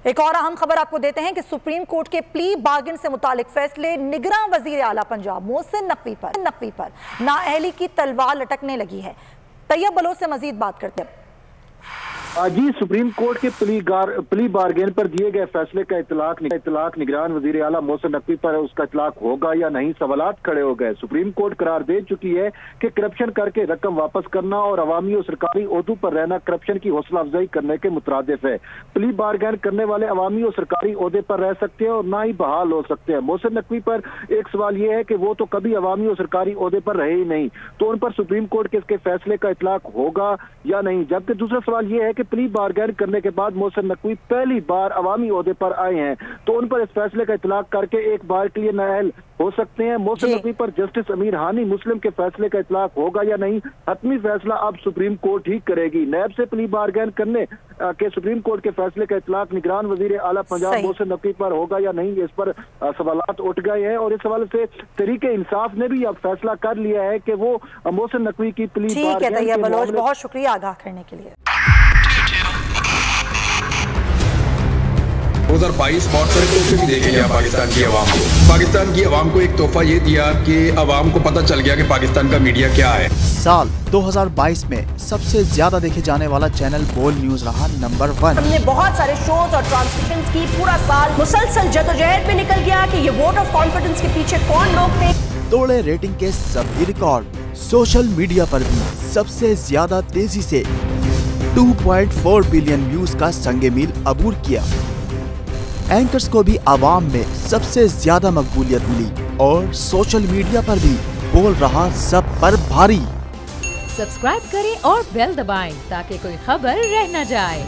एक और अहम खबर आपको देते हैं कि सुप्रीम कोर्ट के प्ली बार्गेन से मुतालिक फैसले निगरान वजीर आला पंजाब मोहसिन नकवी पर नाअहली की तलवार लटकने लगी है। तैयब बलोच से मजीद बात करते हैं। जी, सुप्रीम कोर्ट के प्ली बार्गेन पर दिए गए फैसले का इतलाक निगरान वजीर आला मोहसिन नकवी पर उसका इतलाक होगा या नहीं, सवालात खड़े हो गए। सुप्रीम कोर्ट करार दे चुकी है कि करप्शन करके रकम वापस करना और अवामी और सरकारी ओहदों पर रहना करप्शन की हौसला अफजाई करने के मुतरादिफ है। प्ली बार्गेन करने वाले अवामी और सरकारी ओहदे पर रह सकते हैं और ना ही बहाल हो सकते हैं। मोहसिन नकवी पर एक सवाल यह है कि वो तो कभी अवामी और सरकारी ओहदे पर रहे ही नहीं, तो उन पर सुप्रीम कोर्ट के इसके फैसले का इतलाक होगा या नहीं। जबकि दूसरा सवाल यह है कि प्ली बार्गेन करने के बाद मोहसिन नकवी पहली बार अवामी ओहदे पर आए हैं, तो उन पर इस फैसले का इतलाक करके एक बार के लिए नाअहल हो सकते हैं। मोहसिन नकवी पर जस्टिस अमीर हानी मुस्लिम के फैसले का इतलाक होगा या नहीं, हतमी फैसला अब सुप्रीम कोर्ट ही करेगी। नैब से प्ली बार्गेन करने के सुप्रीम कोर्ट के फैसले का इतलाक निगरान वजीर आला पंजाब मोहसिन नकवी पर होगा या नहीं, इस पर सवालात उठ गए हैं और इस हवाले से तहरीक इंसाफ ने भी अब फैसला कर लिया है कि वो मोहसिन नकवी की प्ली बार्गेन। बहुत शुक्रिया आगाह करने के लिए। 2022 बहुत सारे तोहफे भी देके गया पाकिस्तान की आवाम को। पाकिस्तान की आवाम को एक तोहफा ये दिया कि आवाम को पता चल गया कि पाकिस्तान का मीडिया क्या है। साल 2022 में सबसे ज्यादा देखे जाने वाला चैनल बोल न्यूज रहा नंबर 1। हमने बहुत सारे शोज और ट्रांसमिशंस की, पूरा साल मुसलसल जदोजहद में निकल गया कि ये वोट ऑफ कॉन्फिडेंस के पीछे कौन लोग थे। तोड़े रेटिंग के सभी रिकॉर्ड। सोशल मीडिया पर भी सबसे ज्यादा तेजी से 2.4 बिलियन व्यूज का संगे मील अबूर किया। एंकर्स को भी आवाम में सबसे ज्यादा मकबूलियत मिली और सोशल मीडिया पर भी बोल रहा सब पर भारी। सब्सक्राइब करें और बेल दबाएं ताकि कोई खबर रह न जाए।